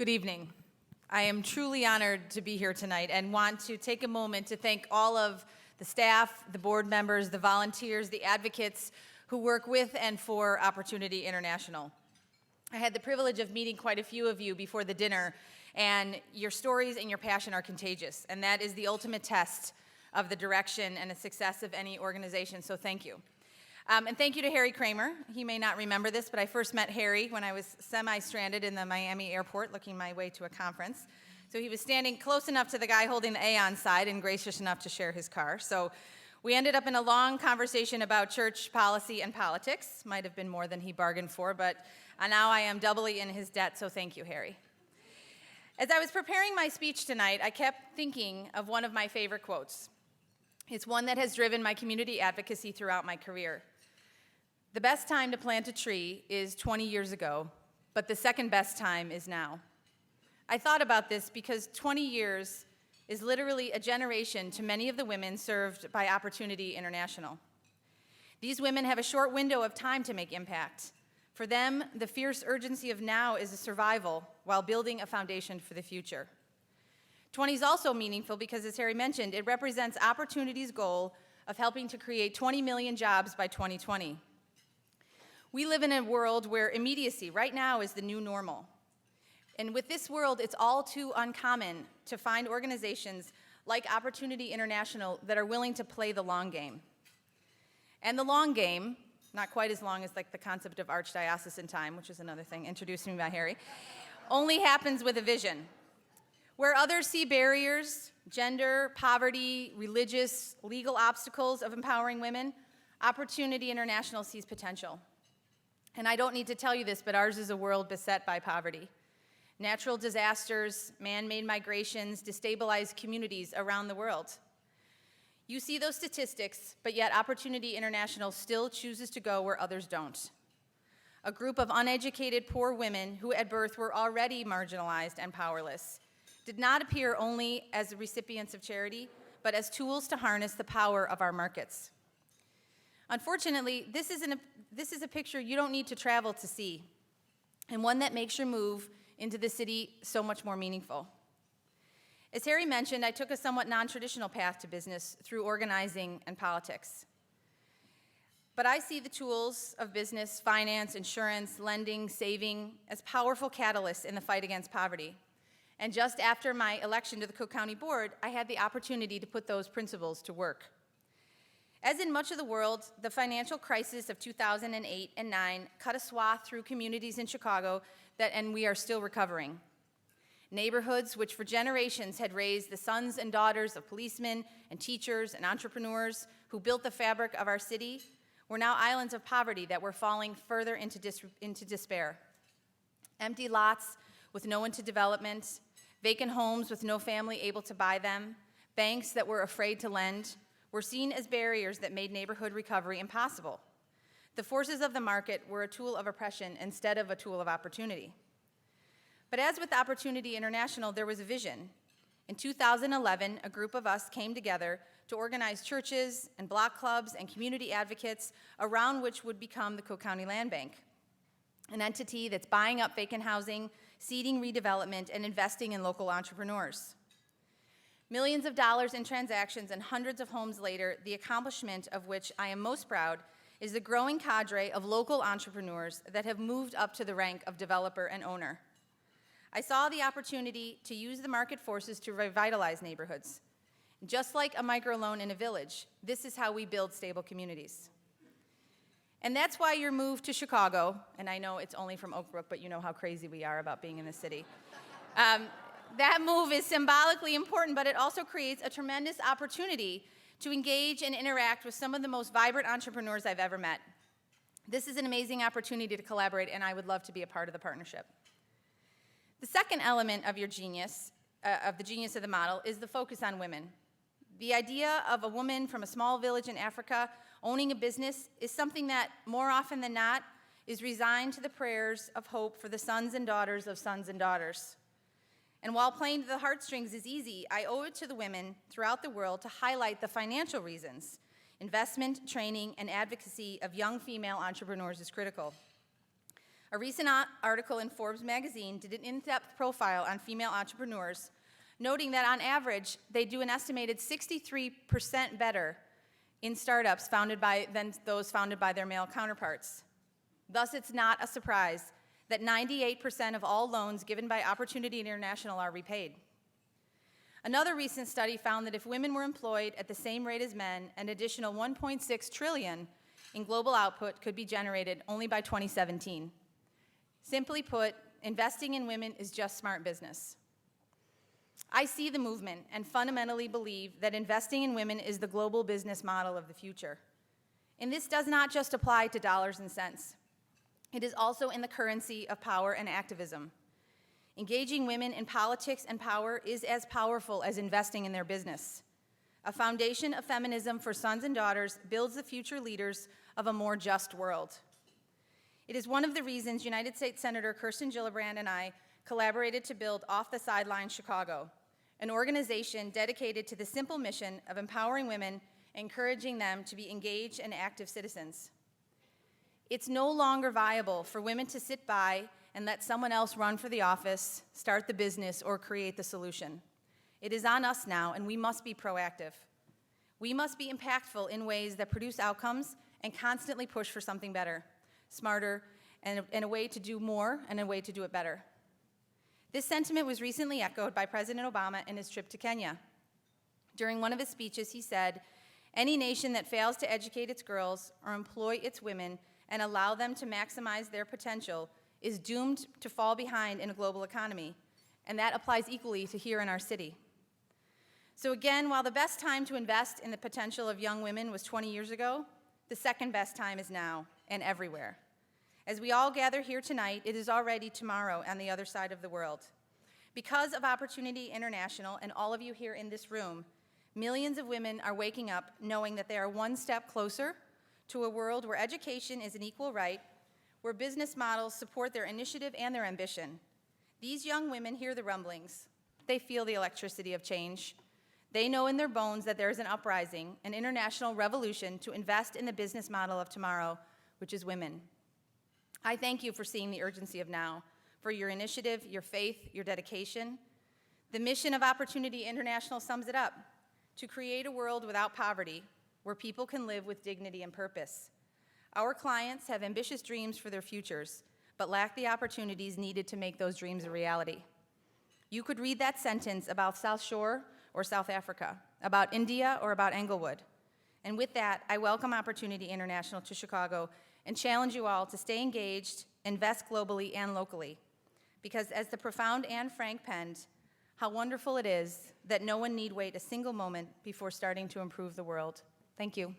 Good evening. I am truly honored to be here tonight and want to take a moment to thank all of the staff, the board members, the volunteers, the advocates who work with and for Opportunity International. I had the privilege of meeting quite a few of you before the dinner, and your stories and your passion are contagious, and that is the ultimate test of the direction and the success of any organization, so thank you. And thank you to Harry Kramer. He may not remember this, but I first met Harry when I was semi-stranded in the Miami airport looking my way to a conference. So he was standing close enough to the guy holding the Aon side and gracious enough to share his car. So we ended up in a long conversation about church policy and politics. Might have been more than he bargained for, but now I am doubly in his debt, so thank you, Harry. As I was preparing my speech tonight, I kept thinking of one of my favorite quotes. It's one that has driven my community advocacy throughout my career. The best time to plant a tree is 20 years ago, but the second best time is now. I thought about this because 20 years is literally a generation to many of the women served by Opportunity International. These women have a short window of time to make impact. For them, the fierce urgency of now is a survival while building a foundation for the future. 20 is also meaningful because, as Harry mentioned, it represents Opportunity's goal of helping to create 20 million jobs by 2020. We live in a world where immediacy right now is the new normal. And with this world, it's all too uncommon to find organizations like Opportunity International that are willing to play the long game. And the long game, not quite as long as like the concept of archdiocesan time, which is another thing introduced to me by Harry, only happens with a vision. Where others see barriers, gender, poverty, religious, legal obstacles of empowering women, Opportunity International sees potential. And I don't need to tell you this, but ours is a world beset by poverty. Natural disasters, man-made migrations destabilize communities around the world. You see those statistics, but yet Opportunity International still chooses to go where others don't. A group of uneducated, poor women who at birth were already marginalized and powerless did not appear only as recipients of charity, but as tools to harness the power of our markets. Unfortunately, this is a picture you don't need to travel to see, and one that makes your move into the city so much more meaningful. As Harry mentioned, I took a somewhat non-traditional path to business through organizing and politics. But I see the tools of business, finance, insurance, lending, saving as powerful catalysts in the fight against poverty. And just after my election to the Cook County Board, I had the opportunity to put those principles to work. As in much of the world, the financial crisis of 2008 and 9 cut a swath through communities in Chicago and we are still recovering. Neighborhoods which for generations had raised the sons and daughters of policemen and teachers and entrepreneurs who built the fabric of our city were now islands of poverty that were falling further into despair. Empty lots with no one to development, vacant homes with no family able to buy them, banks that were afraid to lend, were seen as barriers that made neighborhood recovery impossible. The forces of the market were a tool of oppression instead of a tool of opportunity. But as with Opportunity International, there was a vision. In 2011, a group of us came together to organize churches and block clubs and community advocates around which would become the Cook County Land Bank, an entity that's buying up vacant housing, seeding redevelopment, and investing in local entrepreneurs. Millions of dollars in transactions and hundreds of homes later, the accomplishment of which I am most proud is the growing cadre of local entrepreneurs that have moved up to the rank of developer and owner. I saw the opportunity to use the market forces to revitalize neighborhoods. Just like a microloan in a village, this is how we build stable communities. And that's why your move to Chicago, and I know it's only from Oak Brook, but you know how crazy we are about being in the city. That move is symbolically important, but it also creates a tremendous opportunity to engage and interact with some of the most vibrant entrepreneurs I've ever met. This is an amazing opportunity to collaborate, and I would love to be a part of the partnership. The second element of your genius, of the genius of the model, is the focus on women. The idea of a woman from a small village in Africa owning a business is something that, more often than not, is resigned to the prayers of hope for the sons and daughters of sons and daughters. And while playing to the heartstrings is easy, I owe it to the women throughout the world to highlight the financial reasons. Investment, training, and advocacy of young female entrepreneurs is critical. A recent article in Forbes magazine did an in-depth profile on female entrepreneurs, noting that on average, they do an estimated 63% better in startups than those founded by their male counterparts. Thus, it's not a surprise that 98% of all loans given by Opportunity International are repaid. Another recent study found that if women were employed at the same rate as men, an additional $1.6 trillion in global output could be generated only by 2017. Simply put, investing in women is just smart business. I see the movement and fundamentally believe that investing in women is the global business model of the future. And this does not just apply to dollars and cents. It is also in the currency of power and activism. Engaging women in politics and power is as powerful as investing in their business. A foundation of feminism for sons and daughters builds the future leaders of a more just world. It is one of the reasons United States Senator Kirsten Gillibrand and I collaborated to build Off the Sidelines Chicago, an organization dedicated to the simple mission of empowering women, encouraging them to be engaged and active citizens. It's no longer viable for women to sit by and let someone else run for the office, start the business, or create the solution. It is on us now, and we must be proactive. We must be impactful in ways that produce outcomes and constantly push for something better, smarter, and a way to do more and a way to do it better. This sentiment was recently echoed by President Obama in his trip to Kenya. During one of his speeches, he said, "Any nation that fails to educate its girls or employ its women and allow them to maximize their potential is doomed to fall behind in a global economy." And that applies equally to here in our city. So again, while the best time to invest in the potential of young women was 20 years ago, the second best time is now and everywhere. As we all gather here tonight, it is already tomorrow on the other side of the world. Because of Opportunity International and all of you here in this room, millions of women are waking up knowing that they are one step closer to a world where education is an equal right, where business models support their initiative and their ambition. These young women hear the rumblings. They feel the electricity of change. They know in their bones that there is an uprising, an international revolution to invest in the business model of tomorrow, which is women. I thank you for seeing the urgency of now, for your initiative, your faith, your dedication. The mission of Opportunity International sums it up: to create a world without poverty, where people can live with dignity and purpose. Our clients have ambitious dreams for their futures, but lack the opportunities needed to make those dreams a reality. You could read that sentence about South Shore or South Africa, about India or about Englewood. And with that, I welcome Opportunity International to Chicago and challenge you all to stay engaged, invest globally and locally. Because as the profound Anne Frank penned, how wonderful it is that no one need wait a single moment before starting to improve the world. Thank you.